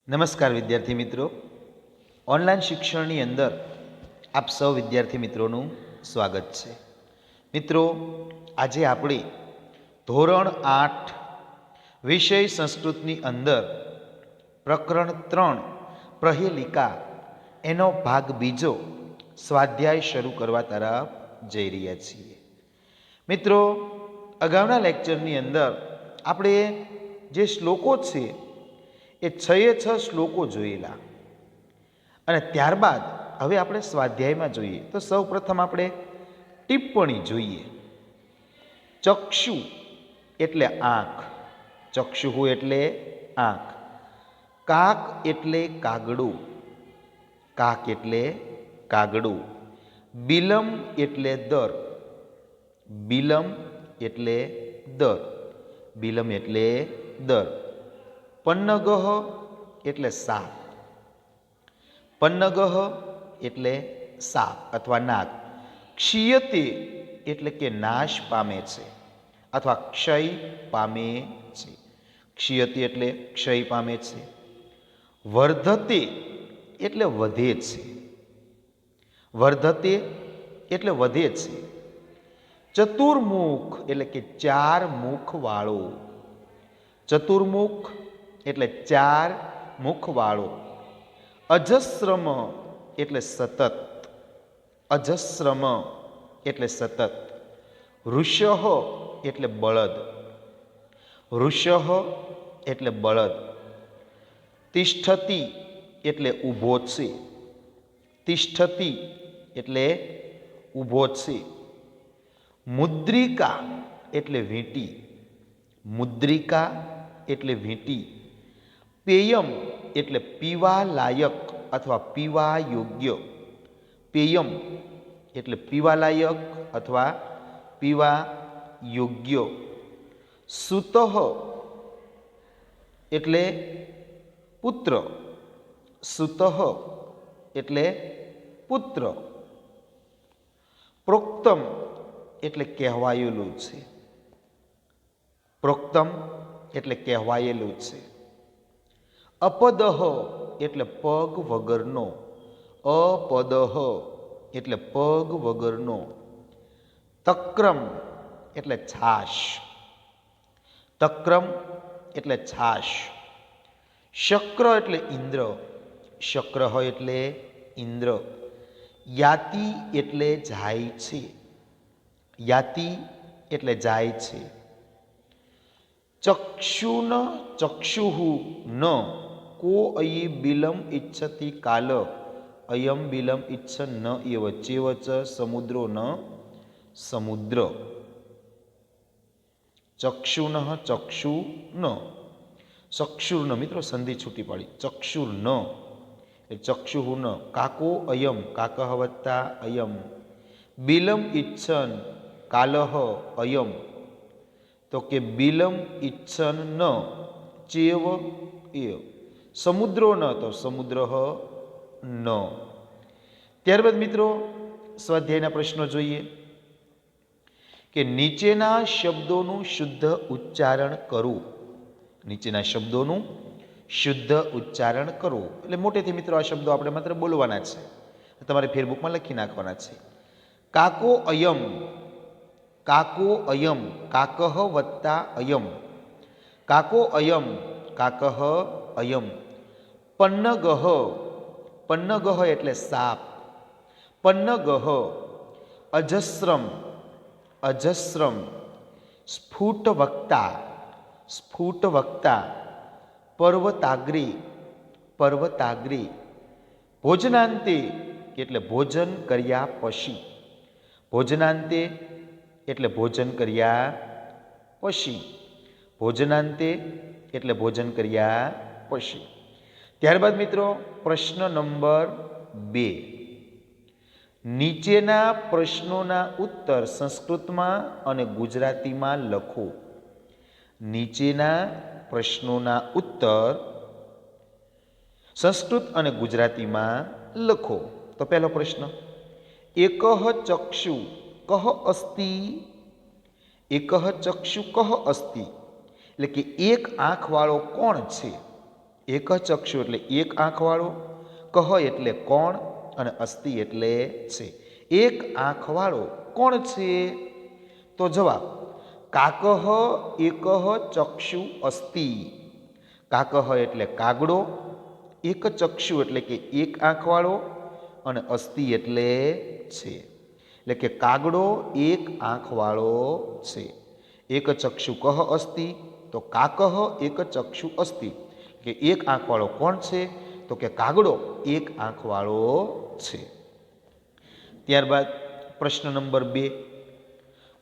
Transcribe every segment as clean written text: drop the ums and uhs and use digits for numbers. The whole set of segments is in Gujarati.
નમસ્કાર વિદ્યાર્થી મિત્રો, ઓનલાઈન શિક્ષણની અંદર આપ સૌ વિદ્યાર્થી મિત્રોનું સ્વાગત છે. મિત્રો, આજે આપણે ધોરણ 8 વિષય સંસ્કૃતની અંદર પ્રકરણ 3 પ્રહેલિકા એનો ભાગ બીજો સ્વાધ્યાય શરૂ કરવા તરફ જઈ રહ્યા છીએ. મિત્રો, અગાઉના લેક્ચરની અંદર આપણે જે શ્લોકો છે એ 6 શ્લોકો જોયેલા અને ત્યારબાદ હવે આપણે સ્વાધ્યાયમાં જોઈએ. તો સૌ પ્રથમ આપણે ટિપ્પણી જોઈએ. ચક્ષુ એટલે આંખ, ચક્ષુ એટલે આંખ. કાક એટલે કાગડું, કાક એટલે કાગડું. બિલમ એટલે દર, બિલમ એટલે દર, બિલમ એટલે દર. પન્નગહ એટલે સાપ, પન્નગહ એટલે સાપ અથવા નાગ. ક્ષીયતે એટલે કે નાશ પામે છે અથવા ક્ષય પામે છે, ક્ષીયતે એટલે ક્ષય પામે છે. વર્ધતે એટલે વધે છે, વર્ધતે એટલે વધે છે. ચતુર્મુખ એટલે કે 4 મુખ વાળો, ચતુર્મુખ એટલે 4 મુખ વાળો. અજસ્રમ એટલે સતત, અજસ્રમ એટલે સતત. ઋષહ એટલે બળદ, ઋષહ એટલે બળદ. તિષ્ઠતિ એટલે ઊભો છે, તિષ્ઠતિ એટલે ઊભો છે. મુદ્રિકા એટલે વીંટી, મુદ્રિકા એટલે વીંટી. પેયમ એટલે પીવા લાયક અથવા પીવા યોગ્ય, પેયમ એટલે પીવા લાયક અથવા પીવા યોગ્ય. સુતઃ એટલે પુત્ર, સુતઃ એટલે પુત્ર. પ્રોક્તમ એટલે કહેવાયેલું છે, પ્રોક્તમ એટલે કહેવાયેલું છે. અપદહ એટલે પગ વગરનો, અપદહ એટલે પગ વગરનો. તક્રમ એટલે છાશ, તક્રમ એટલે છાશ. શક્ર એટલે ઇન્દ્ર, શક્ર એટલે ઇન્દ્ર. યાતિ એટલે જાય છે, યાતિ એટલે જાય છે. ચક્ષુન ચક્ષુઃ ન કો અયી બિલમ ઇચ્છતિ કાલ અયમ બિલમ ઇચ્છન ન એવ ચેવચ સમુદ્રો ન સમુદ્ર. ચક્ષુન ચક્ષુ ન, ચક્ષુર ન મિત્રો સંધિ છૂટી પાડી, ચક્ષુર ન એ ચક્ષુઃ ન. કાકો અયમ, કાકઃ વત્તા અયમ. બિલમ ઇચ્છન કાલહ અયમ, તો કે બિલમ ઇચ્છન ન ચેવ એવ. સમુદ્રો ન તો સમુદ્ર ન. ત્યારબાદ મિત્રો સ્વાધ્યાયના પ્રશ્નો જોઈએ કે નીચેના શબ્દોનું શુદ્ધ ઉચ્ચારણ કરવું, નીચેના શબ્દોનું શુદ્ધ ઉચ્ચારણ કરવું. એટલે મોટેથી મિત્રો આ શબ્દો આપણે માત્ર બોલવાના છે, તમારે ફેરબુકમાં લખી નાખવાના છે. કાકો અયમ, કાકો અયમ, કાકઃ વત્તા અયમ, કાકો અયમ, કાકઃ અયમ. પન્નગહ, પન્નગહ એટલે સાપ, પન્નગહ. અજસ્રમ, અજસ્રમ. સ્ફુટ વક્તા, સ્ફુટ વક્તા. પર્વતાગ્રી, પર્વતાગ્રી. ભોજનાંતે એટલે ભોજન કર્યા પછી, ભોજનાંતે એટલે ભોજન કર્યા પછી, ભોજનાંતે એટલે ભોજન કર્યા પછી. ત્યારબાદ મિત્રો પ્રશ્ન નંબર 2. નીચેના પ્રશ્નોના ઉત્તર સંસ્કૃતમાં અને ગુજરાતીમાં લખો. નીચેના પ્રશ્નોના ઉત્તર સંસ્કૃત અને ગુજરાતીમાં લખો. તો પહેલો પ્રશ્ન, એકઃ ચક્ષુ કહ અસ્તિ, એકઃ ચક્ષુ કહ અસ્તિ એટલે કે એક આંખવાળો કોણ છે, એક ચક્ષુ એટલે એક આંખવાળો, કહ એટલે કોણ અને અસ્તિ એટલે છે. એક આંખવાળો કોણ છે? તો જવાબ કાકહ એકહ ચક્ષુ અસ્તિ. કાકહ એટલે કાગડો, એક ચક્ષુ એટલે કે એક આંખવાળો અને અસ્તિ એટલે છે. એટલે કે કાગડો એક આંખવાળો છે. એક ચક્ષુ કહ અસ્તિ, તો કાકહ એક ચક્ષુ અસ્તિ. કે એક આંખવાળો કોણ છે? તો કે કાગડો એક આંખવાળો છે. ત્યારબાદ પ્રશ્ન નંબર 2,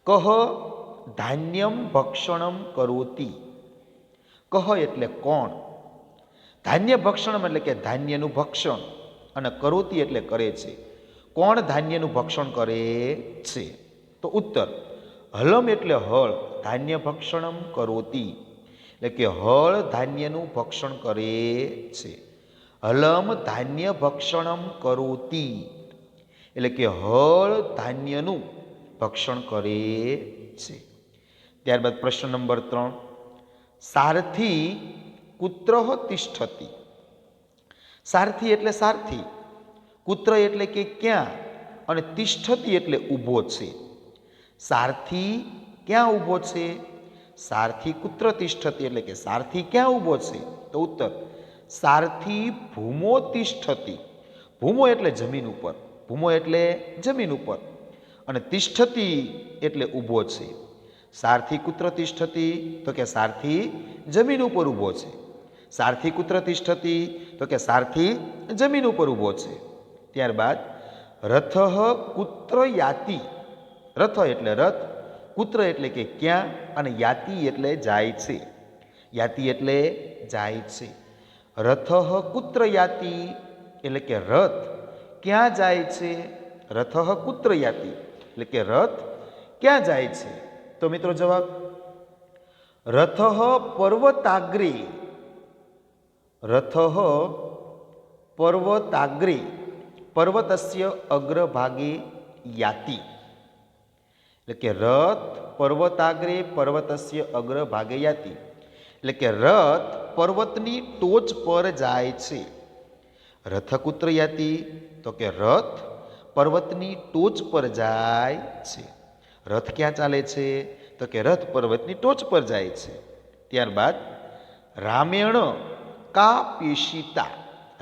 કહ ધાન્યમ ભક્ષણમ કરોતિ. કહ એટલે કોણ, ધાન્ય ભક્ષણમ એટલે કે ધાન્યનું ભક્ષણ, અને કરોતિ એટલે કરે છે. કોણ ધાન્યનું ભક્ષણ કરે છે? તો ઉત્તર હલમ એટલે હળ, ધાન્ય ભક્ષણમ કરોતિ. એટલે કે હળ ધાન્યનું ભક્ષણ કરે છે. હલમ ધાન્ય ભક્ષણમ કરોતિ એટલે કે હળ ધાન્યનું ભક્ષણ કરે છે. ત્યારબાદ પ્રશ્ન નંબર 3, સારથી કુત્ર તિષ્ઠતિ. સારથી એટલે સારથી, કુત્ર એટલે કે ક્યાં, અને તિષ્ઠતિ એટલે ઊભો છે. સારથી ક્યાં ઊભો છે? સારથી કુત્ર તિષ્ઠતિ એટલે કે સારથી ક્યાં ઊભો છે? તો ઉત્તર સારથી ભૂમો તિષ્ઠતિ. ભૂમો એટલે જમીન ઉપર, ભૂમો એટલે જમીન ઉપર, અને તિષ્ઠતિ એટલે ઊભો છે. સારથી કુત્ર તિષ્ઠતિ, તો કે સારથી જમીન ઉપર ઊભો છે. સારથી કુત્ર તિષ્ઠતિ, તો કે સારથી જમીન ઉપર ઊભો છે. ત્યારબાદ રથ કુત્ર યાતિ. રથ એટલે રથ, કુત્ર એટલે કે ક્યાં, અને યાતિ એટલે જાય છે. યાતિ એટલે જાય છે. રથ કુત્ર યાતિ એટલે કે રથ ક્યાં જાય છે? રથ કુત્ર યાતિ એટલે કે રથ ક્યાં જાય છે? તો મિત્રો જવાબ રથ પર્વતાગ્રે. રથ પર્વતાગ્રે પર્વતસ્ય અગ્રભાગે યાતિ. એટલે કે રથ પર્વતાગ્રે પર્વતસ્ય અગ્રભાગે યાતિ. એટલે કે રથ પર્વતની ટોચ પર જાય છે. રથ કુત્ર યાતિ, તો કે રથ પર્વતની ટોચ પર જાય છે. રથ ક્યાં ચાલે છે? તો કે રથ પર્વતની ટોચ પર જાય છે. ત્યારબાદ રામેણ કા પ્રેષિતા.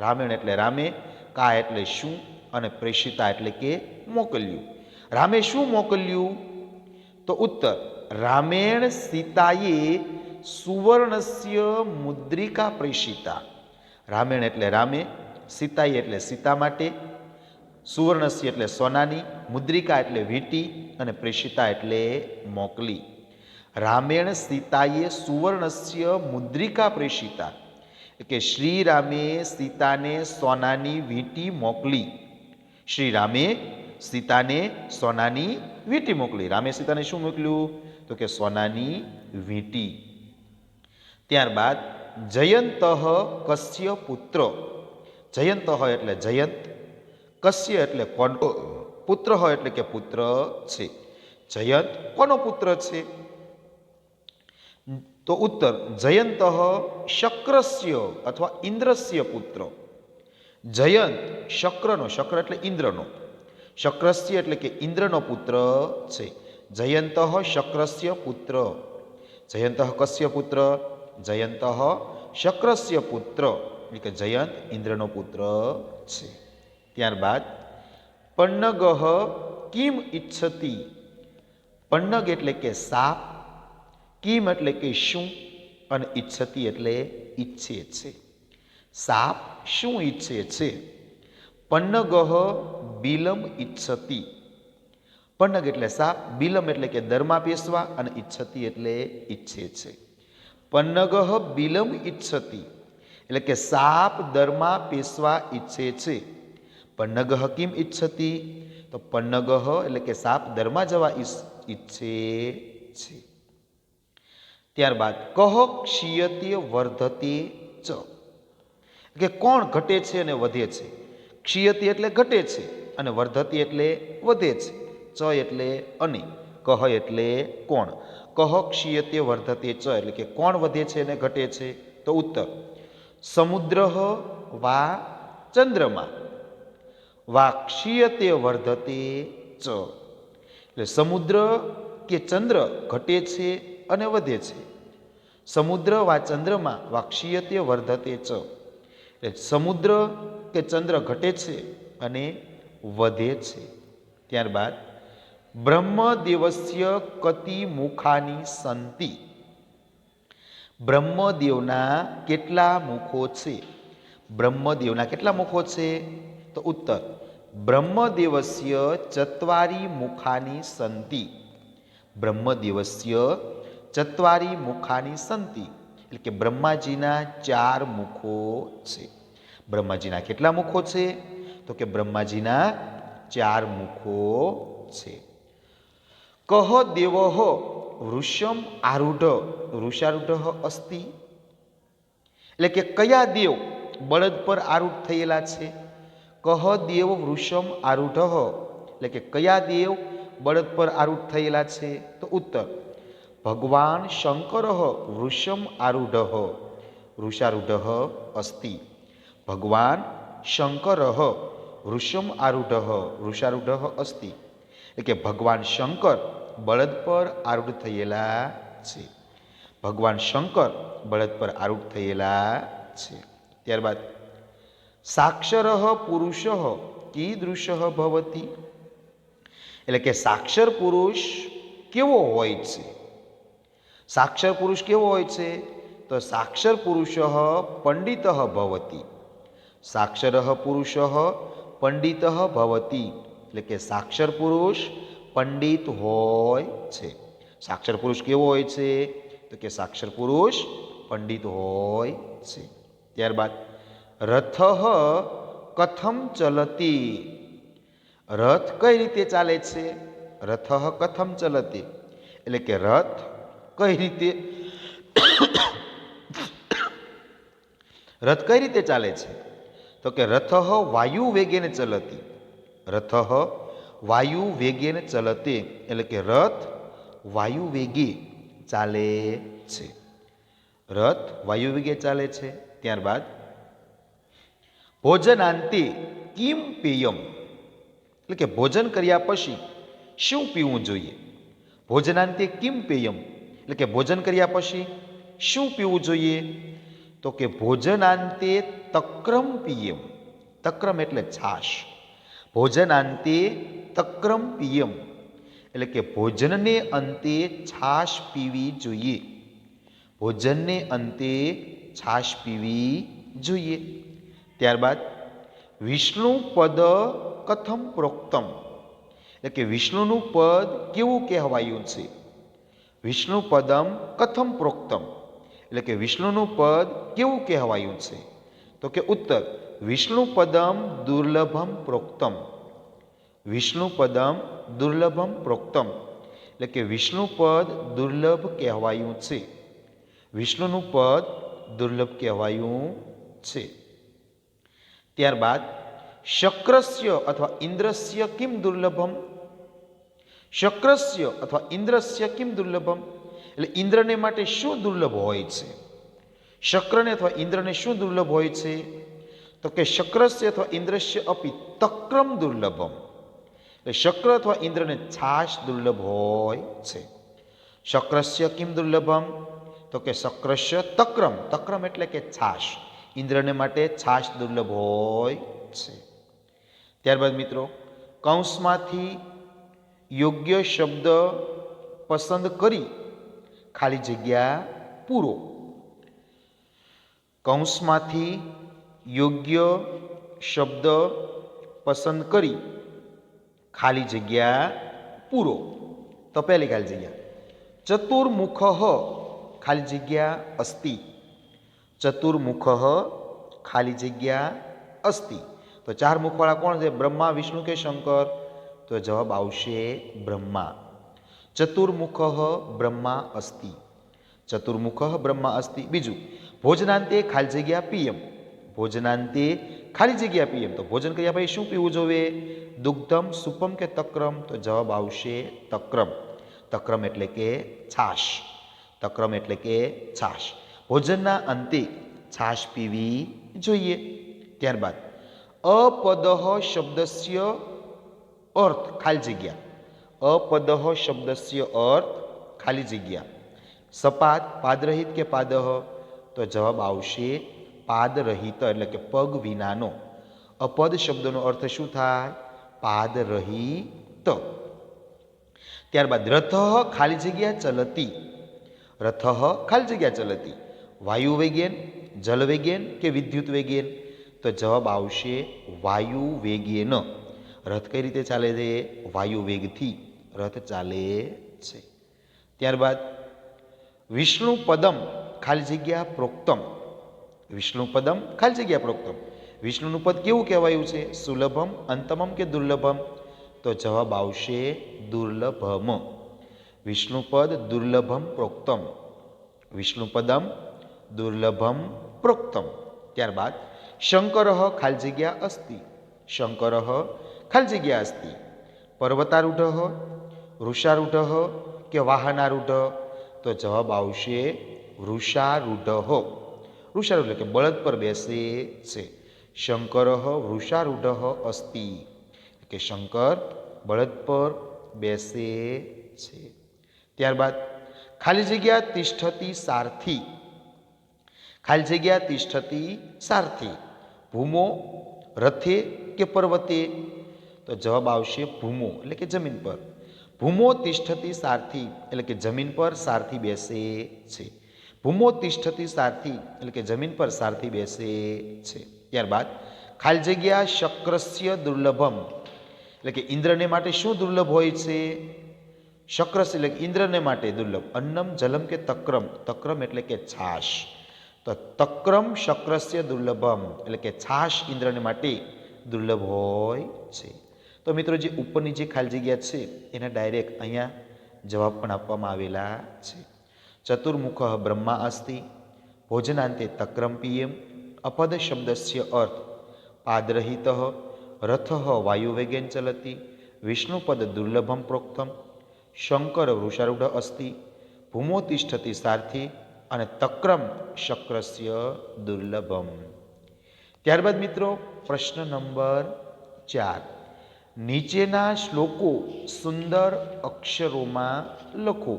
રામેણ એટલે રામે, કા એટલે શું, અને પ્રેષિતા એટલે કે મોકલ્યું. રામે શું મોકલ્યું? તો ઉત્તર રામેણ સીતાએ સુવર્ણસ્ય મુદ્રિકા પ્રેષિતા. રામેણ એટલે રામે, સીતાએ એટલે સીતા માટે, સુવર્ણસ્ય એટલે સોનાની, મુદ્રિકા એટલે વીંટી, અને પ્રેષિતા એટલે મોકલી. રામેણ સીતાએ સુવર્ણસ્ય મુદ્રિકા પ્રેષિતા. કે શ્રી રામે સીતાને સોનાની વીંટી મોકલી. શ્રી રામે સીતાને સોનાની વીંટી મોકલી. રામે સીતાને શું મોકલ્યું? તો કે સોનાની વીંટી. ત્યારબાદ જયંત કસ્ય પુત્ર. જયંત એટલે જયંત, કસ્ય એટલે કોનો, પુત્ર હોય એટલે કે પુત્ર છે. જયંત કોનો પુત્ર છે? તો ઉત્તર જયંત શક્રસ્ય અથવા ઇન્દ્રસ્ય પુત્ર. જયંત શક્રનો, શક્ર એટલે ઇન્દ્રનો, શક્રસ્ય એટલે કે ઇન્દ્રનો પુત્ર છે. જયંત શક્રસ્ય પુત્ર. જયંત કસ્ય પુત્ર? જયંત શક્રસ્ય પુત્ર, એટલે કે જયંત ઇન્દ્રનો પુત્ર છે. ત્યારબાદ પન્નગ કિમ ઈચ્છતિ. પન્નગ એટલે કે સાપ, કિમ એટલે કે શું, અને ઈચ્છતિ એટલે ઈચ્છે છે. સાપ શું ઈચ્છે છે? પન્નગ બિલમ ઈચ્છતિ. પન્નગ એટલે સાપ, બિલમ એટલે કે દરમાં પેસવા, અને ઈચ્છતિ એટલે ઈચ્છે છે. પન્નગ બિલમ ઈચ્છતિ એટલે કે સાપ દરમાં પેસવા ઈચ્છે છે. પન્નગ કિમ ઈચ્છતિ, તો પન્નગ એટલે કે સાપ દરમાં જવા ઈચ્છે છે. ત્યારબાદ કહ ક્ષીયતે વર્ધતે ચ. કે કોણ ઘટે છે અને વધે છે? ક્ષીયતી એટલે ઘટે છે, અને વર્ધતી એટલે વધે છે. ચ એટલે અને, કહ એટલે કોણ. કહ ક્ષીયતે વર્ધતે ચ એટલે કે કોણ વધે છે અને ઘટે છે? તો ઉત્તર સમુદ્ર વા ચંદ્રમા વા ક્ષીયતે વર્ધતે ચ. એટલે સમુદ્ર કે ચંદ્ર ઘટે છે અને વધે છે. સમુદ્ર વા ચંદ્રમાં વા ક્ષીયતે વર્ધતે ચ. એટલે સમુદ્ર કે ચંદ્ર ઘટે છે અને વધે છે. ત્યારબાદ બ્રહ્મદેવસ્ય કતિ મુખાની સંતિ. બ્રહ્મદેવના કેટલા મુખો છે? બ્રહ્મદેવના કેટલા મુખો છે? તો ઉત્તર બ્રહ્મદેવસ્ય ચત્વારી મુખાની સંતિ. બ્રહ્મદેવસ્ય ચત્વારી મુખાની સંતિ એટલે કે બ્રહ્માજીના 4 મુખો છે. બ્રહ્માજીના કેટલા મુખો છે? તો કે બ્રહ્માજીના 4 મુખો છે. કહ દેવ વૃષમ આરૂઢ વૃષારૂઢ અસ્તિ. એટલે કે કયા દેવ બળદ પર આરૂઢ થયેલા છે? કહ દેવ વૃષમ આરૂઢ એટલે કે કયા દેવ બળદ પર આરૂઢ થયેલા છે? તો ઉત્તર ભગવાન શંકર વૃષમ આરૂઢ વૃષારૂઢ અસ્તિ. ભગવાન શંકર વૃષમ આરૂઢ વૃષારૂઢ અસ્તિ. એટલે કે ભગવાન શંકર બળદ પર આરૂઢ થયેલા છે. ભગવાન શંકર બળદ પર આરૂઢ થયેલા છે. ત્યારબાદ સાક્ષર પુરુષ કીદૃશ ભવતી. એટલે કે સાક્ષર પુરુષ કેવો હોય છે? સાક્ષર પુરુષ કેવો હોય છે? તો સાક્ષર પુરુષ પંડિત ભવતી. સાક્ષર પુરુષ પંડિત ભવતી એટલે કે સાક્ષર પુરુષ પંડિત હોય છે. સાક્ષર પુરુષ કેવો હોય છે? તો કે સાક્ષર પુરુષ પંડિત હોય છે. ત્યારબાદ રથ કથમ ચલતી. રથ કઈ રીતે ચાલે છે? રથ કથમ ચલતી એટલે કે રથ કઈ રીતે રથ કઈ રીતે ચાલે છે? તો કે રથ વાયુ વેગેન ચલતી. રથ વાયુ વેગેન ચલતે એટલે કે રથ વાયુ વેગે ચાલે છે. રથ વાયુ વેગે ચાલે છે. ત્યારબાદ ભોજનાંતે કિમ પેયમ એટલે કે ભોજન કર્યા પછી શું પીવું જોઈએ? ભોજનાંતે કિમ પેયમ એટલે કે ભોજન કર્યા પછી શું પીવું જોઈએ? તો કે ભોજનાંતે તક્રમ પિયમ. તક્રમ એટલે છાશ. ભોજનાંતે તક્રમ પિયમ એટલે કે ભોજનને અંતે છાશ પીવી જોઈએ. ભોજનને અંતે છાશ પીવી જોઈએ. ત્યારબાદ વિષ્ણુ પદ કથમ પ્રોક્તમ એટલે કે વિષ્ણુનું પદ કેવું કહેવાયું છે? વિષ્ણુ પદમ કથમ પ્રોક્તમ એટલે કે વિષ્ણુનું પદ કેવું કહેવાયું છે? તો કે ઉત્તર વિષ્ણુ પદમ દુર્લભમ પ્રોક્તમ. વિષ્ણુ પદમ દુર્લભમ પ્રોક્તમ એટલે કે વિષ્ણુ પદ દુર્લભ કહેવાયું છે. વિષ્ણુનું પદ દુર્લભ કહેવાયું છે. ત્યારબાદ શક્રસ્ય અથવા ઇન્દ્રસ્ય કિમ દુર્લભમ. શક્રસ્ય અથવા ઇન્દ્રસ્ય કિમ દુર્લભમ એટલે ઇન્દ્રને માટે શું દુર્લભ હોય છે? શક્રને અથવા ઇન્દ્રને શું દુર્લભ હોય છે? તો કે શક્રસ્ય અથવા ઇન્દ્રસ્ય અપી તક્રમ દુર્લભમ એટલે શક્ર અથવા ઇન્દ્રને છાશ દુર્લભ હોય છે. શક્રસ્ય કિમ દુર્લભમ તો કે શક્રસ્ય તક્રમ. તક્રમ એટલે કે છાશ. ઇન્દ્રને માટે છાશ દુર્લભ હોય છે. ત્યારબાદ મિત્રો કૌંસમાંથી યોગ્ય શબ્દ પસંદ કરી ખાલી જગ્યા પૂરો. કૌંસમાંથી યોગ્ય શબ્દ પસંદ કરી ખાલી જગ્યા પૂરો. તો પહેલી ખાલી જગ્યા ચતુર્મુખ ખાલી જગ્યા અસ્તિ. ચતુર્મુખ ખાલી જગ્યા અસ્તિ. તો 4 મુખવાળા કોણ છે? બ્રહ્મા, વિષ્ણુ કે શંકર? તો જવાબ આવશે બ્રહ્મા. ચતુર્મુખ બ્રહ્મા અસ્તિ. ચતુર્મુખ બ્રહ્મા અસ્તિ. બીજું ભોજનાંતે ખાલી જગ્યા પીયમ. ભોજનાંતે ખાલી જગ્યા પીયમ તો ભોજન કર્યા પછી શું પીવું જોઈએ? દુગ્ધમ, સુપમ કે તક્રમ? તો જવાબ આવશે તક્રમ. તક્રમ એટલે કે છાશ. તક્રમ એટલે કે છાશ. ભોજનના અંતે છાશ પીવી જોઈએ. ત્યારબાદ અપદઃ શબ્દસ્ય અર્થ ખાલી જગ્યા. અપદઃ શબ્દસ્ય અર્થ ખાલી જગ્યા. સપાદ પાદરહિત કે પાદહ, તો જવાબ આવશે પાદરહિત એટલે કે પગ વિનાનો. અપદ શબ્દનો અર્થ શું થાય? પાદરહિત. ત્યારબાદ રથઃ ખાલી જગ્યા ચલતી. રથઃ ખાલી જગ્યા ચલતી. વાયુ વેગેન, જલ વેગેન કે વિદ્યુત વેગેન, તો જવાબ આવશે વાયુ વેગેન. રથ કઈ રીતે ચાલે છે? વાયુ વેગથી રથ ચાલે છે. ત્યારબાદ વિષ્ણુ પદમ ખાલી જગ્યા પ્રોક્તમ. વિષ્ણુ પદમ ખાલી જગ્યા પ્રોક્તમ. વિષ્ણુનું પદ કેવું કહેવાયું છે? સુલભમ, અંતમમ કે દુર્લભમ, તો જવાબ આવશે દુર્લભમ. વિષ્ણુપદ દુર્લભમ પ્રોક્તમ. વિષ્ણુપદમ દુર્લભમ પ્રોક્તમ. ત્યારબાદ શંકર ખાલી જગ્યા અસ્તિ. શંકર ખાલી જગ્યા અસ્તિ. પર્વતારૂઢ, વૃષારૂઢ કે વાહનારૂઢ, તો જવાબ આવશે વૃષારૂઢ. વૃષારૂઢ એટલે કે બળદ પર બેસે છે. શંકર વૃષારૂઢ અસ્તિ, કે શંકર બળદ પર બેસે છે. ત્યારબાદ ખાલી જગ્યા તિષ્ઠતી સારથી. ખાલી જગ્યા તિષ્ઠતી સારથી. ભૂમો રથે કે પર્વતે, તો જવાબ આવશે ભૂમો એટલે કે જમીન પર. ભૂમો તિષ્ઠતી સારથી એટલે કે જમીન પર સારથી બેસે છે. ભૂમો તિષ્ઠતી સારથી એટલે કે જમીન પર સારથી બેસે છે. ત્યારબાદ ખાલી જગ્યા શક્રસ્ય દુર્લભમ એટલે કે ઇન્દ્રને માટે શું દુર્લભ હોય છે? શક્રસ એટલે કે ઇન્દ્રને માટે દુર્લભ. અન્નમ જલમ કે તક્રમ. તક્રમ એટલે કે છાશ. તો તક્રમ શક્રસ્ય દુર્લભમ એટલે કે છાશ ઇન્દ્રને માટે દુર્લભ હોય છે. તો મિત્રો જે ઉપરની જે ખાલી જગ્યા છે એના ડાયરેક્ટ અહીંયા જવાબ પણ આપવામાં આવેલા છે. ચતુર્મુખ બ્રહ્મા અસ્તિ. ભોજનાંતે તક્રમ પીએમ. અપદ શબ્દસ્ય અર્થ પાદરહિત. રથ વાયુવેગેન ચલતી. વિષ્ણુપદ દુર્લભમ પ્રોક્તમ. શંકર વૃષારૂઢ અસ્તિ. ભૂમો તિષ્ઠતી સારથી. અને તક્રમ શક્રસ્ય દુર્લભમ. ત્યારબાદ મિત્રો પ્રશ્ન નંબર 4. નીચેના શ્લોકો સુંદર અક્ષરોમાં લખો.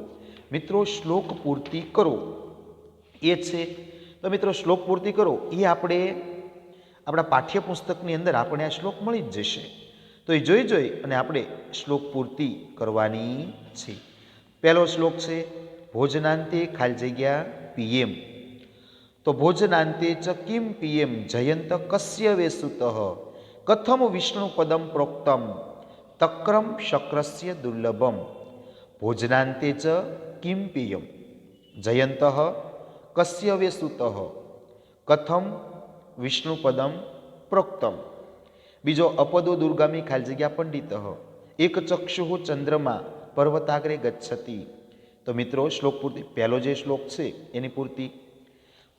મિત્રો શ્લોક પૂર્તિ કરો એ છે. તો મિત્રો શ્લોક પૂર્તિ કરો એ આપણે આપણા પાઠ્યપુસ્તકની અંદર આપણે આ શ્લોક મળી જ જશે. તો એ જોઈ અને આપણે શ્લોક પૂર્તિ કરવાની છે. પહેલો શ્લોક છે ભોજનાંતે ખાલી જગ્યા પીએમ. તો ભોજનાંતે ચ કિમ પીએમ જયંત કસ્ય વે સુતઃ કથમ વિષ્ણુ પદમ પ્રોક્તમ તક્રમ શક્રસ્ય દુર્લભમ. ભોજનાંતે ચ કિમ પીયમ જયંત કસ્ય વે સુતઃ કથમ વિષ્ણુ પદમ પ્રોક્તમ. બીજો અપદો દુર્ગામી ખાલી જગ્યા પંડિત. એક ચક્ષુ ચંદ્રમા પર્વતાગ્રે ગચ્છતિ. તો મિત્રો શ્લોક પૂર્તિ. પહેલો જે શ્લોક છે એની પૂર્તિ.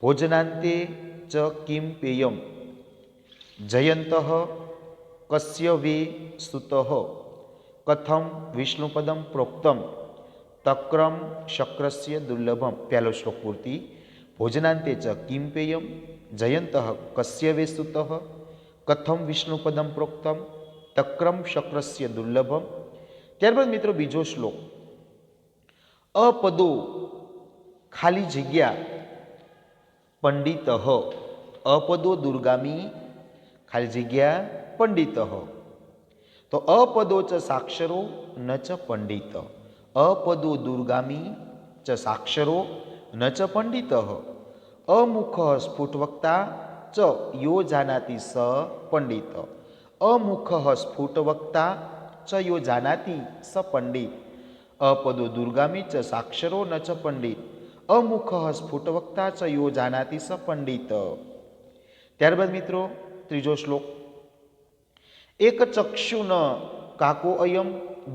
ભોજનાંતે ચ કિમ પેયમ જયંત કસ્ય વે સુતઃ કથમ વિષ્ણુપદમ પ્રોક્તમ તક્રમ શક્રસ્ય દુર્લભમ. પહેલો શ્લોક પૂર્તિ. ભોજનાંતે ચ કિમ પેયમ જયંત કસ્ય વે સુતઃ કથમ વિષ્ણુપદમ પ્રોક્તમ તક્રમ શક્રસ્ય દુર્લભમ. ત્યારબાદ મિત્રો બીજો શ્લોક. અપદો ખાલી જગ્યા પંડિત. અપદો દુર્ગામી ખાલી જગ્યા પંડિત. તો અપદો ચ સાક્ષરો ન ચ પંડિત. અપદો દુર્ગામી ચ સાક્ષરો ન ચ પંડિત. અમુખ સ્ફુટવક્તા ચ યો જાનાતિ સ પંડિત. અમુખ સ્ફુટવક્તા ચ યો જાનાતિ સ પંડિત. અપદો દુર્ગામી ચ સાક્ષરો ન ચ પંડિત. અમુખ સ્ફુટવક્તા ચ યો જાનાતિ સ પંડિત. ત્યારબાદ મિત્રો ત્રીજો શ્લોક. એક ચક્ષુન કાકો અયમ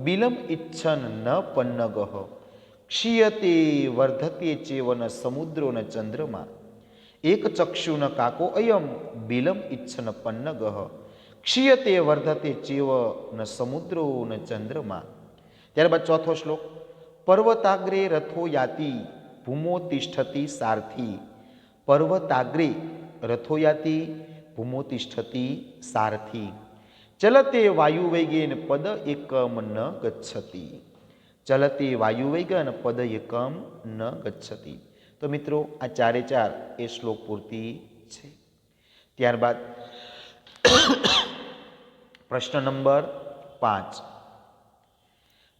બિલમ ઇચ્છન ન પન્નગઃ ક્ષીયતે વર્ધતે ચેવ ન સમુદ્રો ન ચંદ્રમા. એક ચક્ષુન કાકો અયમ બિલમ ઇચ્છન પન્નગઃ ક્ષીયતે વર્ધતે ચેવ ન સમુદ્રો ન ચંદ્રમા. ત્યારબાદ ચોથો શ્લોક. પર્વતાગ્રે રથો યાતિ ભૂમો તિષ્ઠતી સારથી પર્વતાગ્રે રથોયાતિ ભૂમોતિષ્ઠતિ સારથી ચલતે વાયુવેગેન પદ એકમ ન ગચ્છતિ ચલતે વાયુવેગન પદ એકમ ન ગચ્છતિ. તો મિત્રો આ ચારે ચાર એ શ્લોક પૂર્તિ છે. ત્યારબાદ પ્રશ્ન નંબર 5.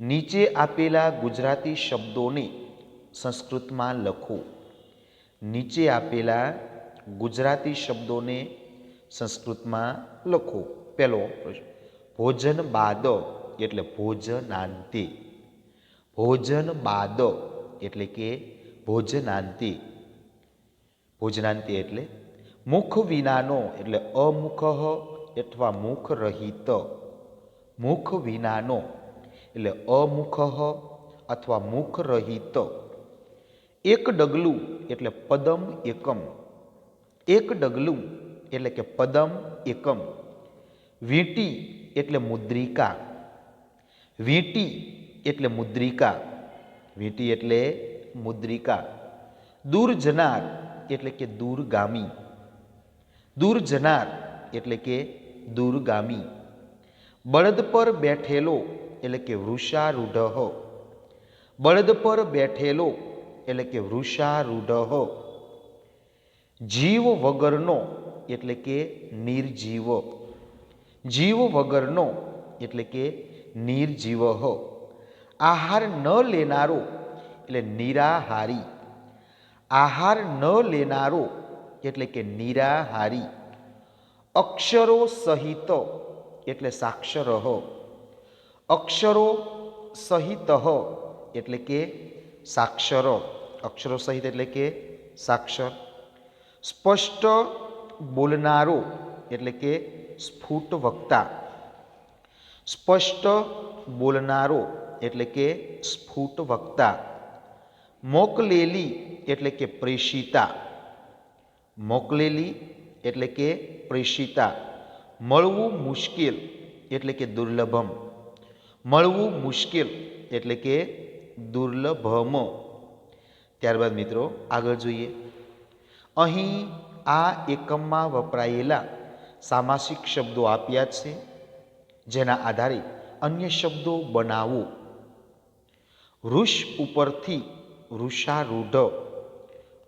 નીચે આપેલા ગુજરાતી શબ્દોને સંસ્કૃતમાં લખો. નીચે આપેલા ગુજરાતી શબ્દોને સંસ્કૃતમાં લખો. પહેલો પ્રશ્ન, ભોજન બાદ એટલે ભોજનાંતે. ભોજન બાદ એટલે કે ભોજનાંતે. ભોજનાંતે એટલે મુખ વિનાનો એટલે અમુખ અથવા મુખ રહિત. મુખ વિનાનો એટલે અમુખ અથવા મુખ રહિત. એક ડગલું એટલે પદમ એકમ. એક ડગલું એટલે કે પદમ એકમ. વીંટી એટલે મુદ્રિકા. વીંટી એટલે મુદ્રિકા. વીંટી એટલે મુદ્રિકા. દૂર જનાર એટલે કે દૂરગામી. દૂર જનાર એટલે કે દૂરગામી. બળદ પર બેઠેલો એટલે કે વૃષારૂઢ. બળદ પર બેઠેલો એટલે કે વૃષારૂઢ. જીવ વગરનો એટલે કે નિર્જીવ. જીવ વગરનો એટલે કે નિર્જીવ. આહાર ન લેનારો એટલે નિરાહારી. આહાર ન લેનારો એટલે કે નિરાહારી. અક્ષરો સહિત એટલે સાક્ષર. અક્ષરો સહિત એટલે કે સાક્ષર. અક્ષરો સહિત એટલે કે સાક્ષર. સ્પષ્ટ બોલનારો એટલે કે સ્ફુટ વક્તા. સ્પષ્ટ બોલનારો એટલે કે સ્ફુટ વક્તા. મોકલેલી એટલે કે પ્રેષિતા. મોકલેલી એટલે કે પ્રેષિતા. મળવું મુશ્કેલ એટલે કે દુર્લભમ. મળવું મુશ્કેલ એટલે કે દુર્લભમ. ત્યારબાદ મિત્રો આગળ જોઈએ. અહીં આ એકમમાં વપરાયેલા સામાસિક શબ્દો આપ્યા છે, જેના આધારે અન્ય શબ્દો બનાવો. વૃષ ઉપરથી વૃષારૂઢ.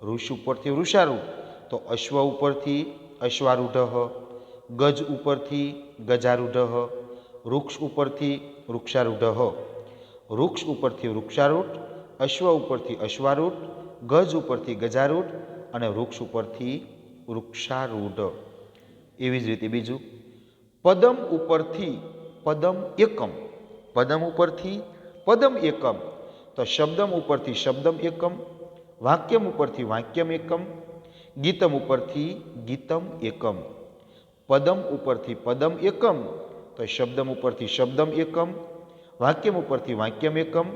વૃષ ઉપરથી વૃષારૂઢ તો અશ્વ ઉપરથી અશ્વારૂઢ. ગજ ઉપરથી ગજારૂઢ. વૃક્ષ ઉપરથી વૃક્ષારૂઢ. વૃક્ષ ઉપરથી વૃક્ષારૂઢ, અશ્વ ઉપરથી અશ્વારૂઢ, ગજ ઉપરથી ગજારૂઢ અને વૃક્ષ ઉપરથી વૃક્ષારૂઢ. એવી જ રીતે બીજું, પદમ ઉપરથી પદમ એકમ. પદમ ઉપરથી પદમ એકમ તો શબ્દમ ઉપરથી શબ્દમ એકમ. વાક્યમ ઉપરથી વાક્યમ એકમ. ગીતમ ઉપરથી ગીતમ એકમ. પદમ ઉપરથી પદમ એકમ તો શબ્દમ ઉપરથી શબ્દમ એકમ. વાક્યમ ઉપરથી વાક્યમ એકમ.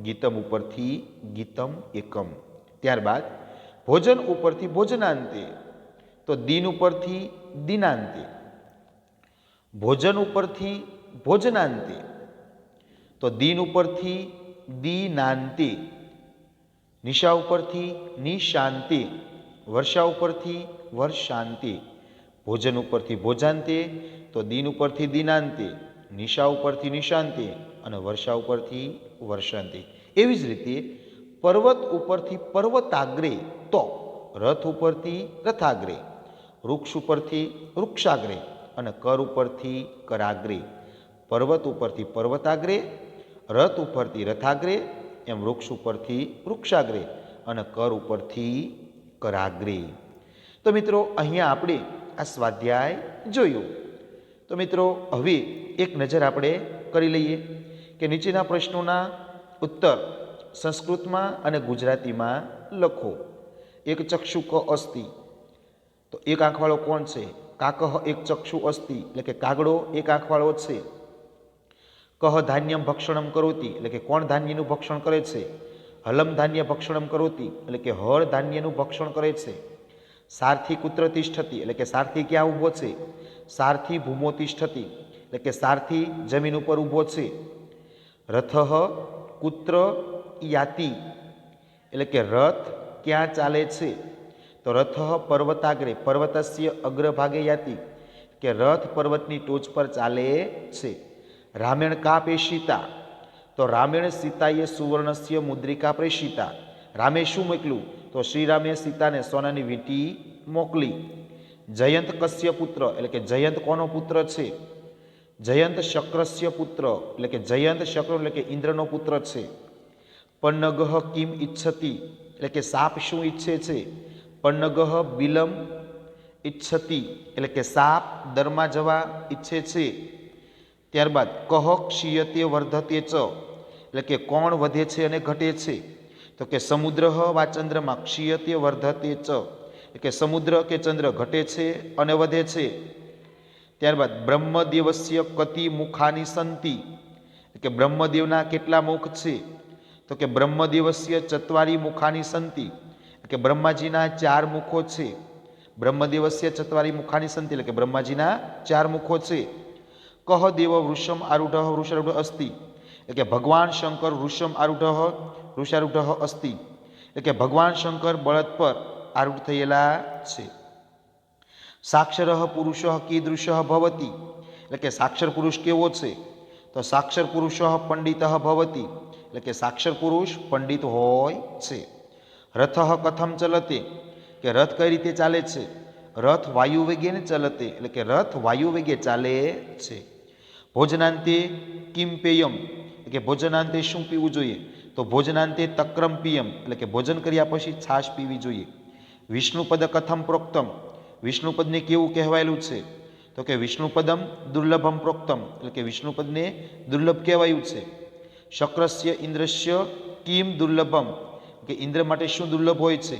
ગીતમ ઉપરથી ગીતમ એકમ. ત્યારબાદ ભોજન ઉપરથી ભોજનાંતે તો દિન ઉપરથી દિનાંતે. ભોજન ઉપરથી ભોજનાંતે તો દિન ઉપરથી દિનાંતે. નિશા ઉપરથી નિશાંતે. વર્ષા ઉપરથી વર્ષાંતે. ભોજન ઉપરથી ભોજાંતે તો દિન ઉપરથી દિનાંતે, નિશા ઉપરથી નિશાંતે અને વર્ષા ઉપરથી વર્ષાંતે. એવી જ રીતે પર્વત ઉપરથી પર્વતાગ્રે તો રથ ઉપરથી રથાગ્રે. વૃક્ષ ઉપરથી વૃક્ષાગ્રે અને કર ઉપરથી કરાગ્રે. પર્વત ઉપરથી પર્વતાગ્રે, રથ ઉપરથી રથાગ્રે, એમ વૃક્ષ ઉપરથી વૃક્ષાગ્રે અને કર ઉપરથી કરાગ્રે. તો મિત્રો અહીંયા આપણે આ સ્વાધ્યાય જોયું. તો મિત્રો હવે એક નજર આપણે કરી લઈએ કે નીચેના પ્રશ્નોના ઉત્તર સંસ્કૃતમાં અને ગુજરાતીમાં લખો. એક ચક્ષુક અસ્તિ તો એક આંખવાળો કોણ છે? કાકહ એક ચક્ષુ અસ્તિ એટલે કે કાગડો એક આંખવાળો છે. કહ ધાન્યમ ભક્ષણમ કરોતી એટલે કે કોણ ધાન્યનું ભક્ષણ કરે છે? હલમ ધાન્ય ભક્ષણમ કરોતી એટલે કે હળ ધાન્યનું ભક્ષણ કરે છે. સારથી કુત્ર તિષ્ઠતિ એટલે કે સારથી ક્યાં ઊભો છે? સારથી ભૂમો તિષ્ઠતિ એટલે કે સારથી જમીન ઉપર ઊભો છે. રથઃ કુત્ર યાતિ એટલે કે રથ ક્યાં ચાલે છે? તો રથ પર્વતાગ્રે પર્વતસ્ય અગ્રભાગે યાતિ કે રથ પર્વતની ટોચ પર ચાલે છે. રામેણ કા પ્રેષિતા તો રામેણ સીતાએ સુવર્ણસ્ય મુદ્રિકા પ્રેષિતા. રામે શું મોકલ્યું તો શ્રીરામે સીતાને સોનાની વીંટી મોકલી. જયંત કસ્ય પુત્ર એટલે કે જયંત કોનો પુત્ર છે? જયંત શક્રસ્ય પુત્ર એટલે કે જયંત શક્ર એટલે કે ઇન્દ્રનો પુત્ર છે. પન્નગઃ કિમ ઈચ્છતિ એટલે કે સાપ શું ઈચ્છે છે? પન્નગઃ બિલમ ઈચ્છતિ એટલે કે સાપ દરમાં જવા ઈચ્છે છે. ત્યારબાદ કહ ક્ષીયતે વર્ધતે ચ એટલે કે કોણ વધે છે અને ઘટે છે? તો કે સમુદ્ર વા ચંદ્રમાં ક્ષીયતે વર્ધતે ચ એટલે કે સમુદ્ર કે ચંદ્ર ઘટે છે અને વધે છે. ત્યારબાદ બ્રહ્મદેવસ્ય કતિ મુખાની સંતિ એટલે કે બ્રહ્મદેવના કેટલા મુખ છે? તો કે બ્રહ્મદેવસ્ય ચત્વારી મુખાની સંતિ એટલે કે બ્રહ્માજીના 4 મુખો છે. બ્રહ્મદેવસ્ય ચત્વારી મુખાની સંતિ એટલે કે બ્રહ્માજીના 4 મુખો છે. કહ દેવ વૃષમ આરૂઢ વૃષારૂઢ અસ્તિ એટલે કે ભગવાન શંકર વૃષમ આરૂઢ વૃષારૂઢ અસ્તિ એટલે કે ભગવાન શંકર બળદ પર આરૂઢ થયેલા છે. સાક્ષર પુરુષ કીદૃશ ભવતી એટલે કે સાક્ષર પુરુષ કેવો છે? તો સાક્ષર પુરુષ પંડિત ભવતી એટલે કે સાક્ષર પુરુષ પંડિત હોય છે. રથ કથમ ચલતે કે રથ કઈ રીતે ચાલે છે? રથ વાયુ વેગે ચલતે એટલે કે રથ વાયુ વેગે ચાલે છે. ભોજનાંતે કિમ પેયમ એટલે કે ભોજનાંતે શું પીવું જોઈએ? તો ભોજનાંતે તક્રમ પિયમ એટલે કે ભોજન કર્યા પછી છાશ પીવી જોઈએ. વિષ્ણુપદ કથમ પ્રોક્તમ વિષ્ણુપદને કેવું કહેવાયેલું છે? તો કે વિષ્ણુપદમ દુર્લભમ પ્રોક્તમ એટલે કે વિષ્ણુપદને દુર્લભ કહેવાયું છે. શક્રસ્ય ઇન્દ્રસ્ય કિમ દુર્લભમ કે ઇન્દ્ર માટે શું દુર્લભ હોય છે?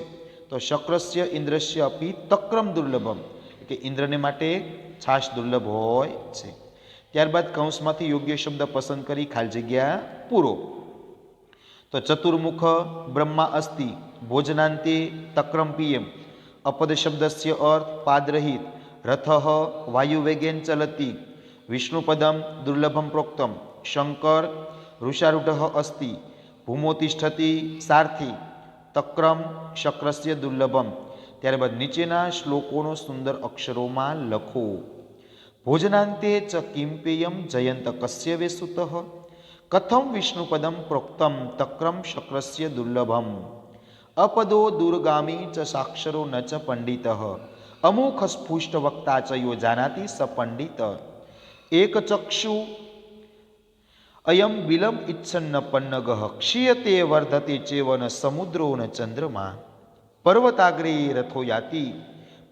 તો શક્રસ્ય ઇન્દ્રસ્ય અપી તક્રમ દુર્લભમ કે ઇન્દ્રને માટે છાશ દુર્લભ હોય છે. ત્યારબાદ કૌંસમાંથી યોગ્ય શબ્દ પસંદ કરી ખાલી જગ્યા પૂરો. તો ચતુર્મુખ બ્રહ્મા અસ્તિ ભોજનાંતે તક્રમ પીએમ અપદ શબ્દસ્ય અર્થ પાદરહિત રથ વાયુવેગેન ચલતી વિષ્ણુપદમ દુર્લભમ પ્રોક્તમ શંકર વૃષારૂઢ અસ્તિ ભૂમોતિષ્ઠતિ સારથી તક્રમ શક્રસ્ય દુર્લભમ. ત્યારબાદ નીચેના શ્લોકોનો સુંદર અક્ષરોમાં લખો. ભોજનાંતે ચ કિંપેયમ જયંત કસ્ય વેસુતઃ કથમ વિષ્ણુપદમ પ્રોક્તમ તક્રમ શક્રસ્ય દુર્લભમ અપદો દુર્ગામી ચ સાક્ષરો ન ચ પંડિત અમુખ સ્ફુષ્ટ વક્તા ચ યો જાનાતિ સ પંડિત એક ચક્ષુ અયમ વિલમ ઇચ્છન્ન પન્નગઃ ક્ષીયતે વર્ધતે ચેવન સમુદ્રો ન ચંદ્રમા પર્વતાગ્રે રથો યાતિ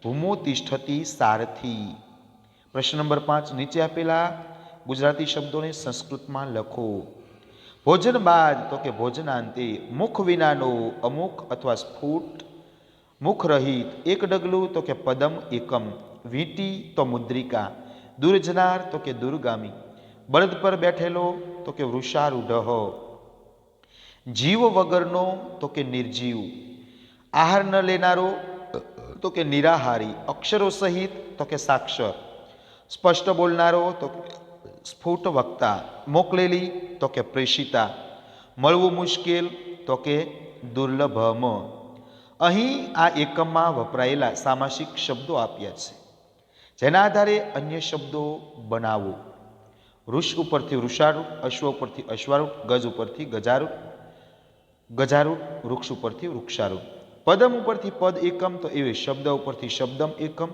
ભૂમો તિષ્ઠતિ સારથી. પ્રશ્ન નંબર 5 નીચે આપેલા ગુજરાતી શબ્દોને સંસ્કૃતમાં લખો. ભોજન બાદ તો કે ભોજનાંતે મુખ વિનાનો અમુક અથવા સ્ફુટ મુખ રહિત એક ડગલું તો કે પદમ એકમ વીંટી તો મુદ્રિકા દુર્જનાર તો કે દુર્ગામી બળદ પર બેઠેલો તો કે વૃષારૂઢ જીવ વગરનો તો કે નિર્જીવ આહાર ન લેનારો તો કે નિરાહારી અક્ષરો સહિત તો કે સાક્ષર સ્પષ્ટ બોલનારો તો સ્ફુટ વક્તા મોકલેલી તો કે પ્રેષિતા મળવું મુશ્કેલ તો કે દુર્લભમ. અહીં આ એકમમાં વપરાયેલા સામાસિક શબ્દો આપ્યા છે જેના આધારે અન્ય શબ્દો બનાવો. વૃષ ઉપરથી વૃષારૂઢ, અશ્વ ઉપરથી અશ્વારૂઢ, ગજ ઉપરથી ગજારૂઢ, ગજારૂઢ વૃક્ષ ઉપરથી વૃક્ષારૂઢ. પદમ ઉપરથી પદ એકમ તો એવી શબ્દ ઉપરથી શબ્દમ એકમ,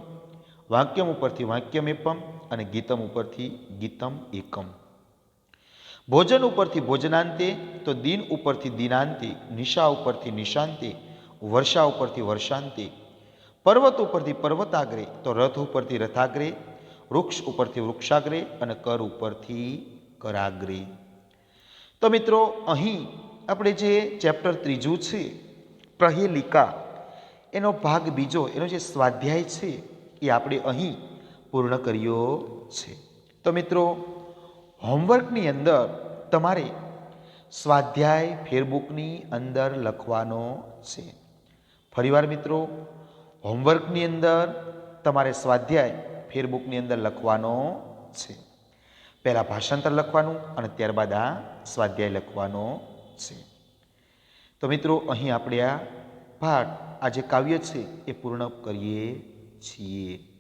વાક્યમ ઉપરથી વાક્યમ એકમ અને ગીતમ ઉપરથી ગીતમ એકમ. ભોજન ઉપરથી ભોજનાંતે તો દિન ઉપરથી દિનાંતે, નિશા ઉપરથી નિશાંતે, વર્ષા ઉપરથી વર્ષાંતે. પર્વત ઉપરથી પર્વતાગ્રે તો રથ ઉપરથી રથાગ્રે, વૃક્ષ ઉપરથી વૃક્ષાગ્રે અને કર ઉપરથી કરાગ્રે. તો મિત્રો અહીં આપણે જે ચેપ્ટર 3 છે પ્રહેલિકા એનો ભાગ બીજો એનો જે સ્વાધ્યાય છે એ આપણે અહીં પૂર્ણ કર્યો છે. તો મિત્રો હોમવર્કની અંદર તમારે સ્વાધ્યાય ફેરબુકની અંદર લખવાનો છે. ફરીવાર મિત્રો હોમવર્કની અંદર તમારે સ્વાધ્યાય ફેરબુકની અંદર લખવાનો છે. પહેલાં ભાષાંતર લખવાનું અને ત્યારબાદ આ સ્વાધ્યાય લખવાનો છે. તો મિત્રો અહીં આપણે આ પાઠ આ જે કાવ્ય છે એ પૂર્ણ કરીએ છીએ.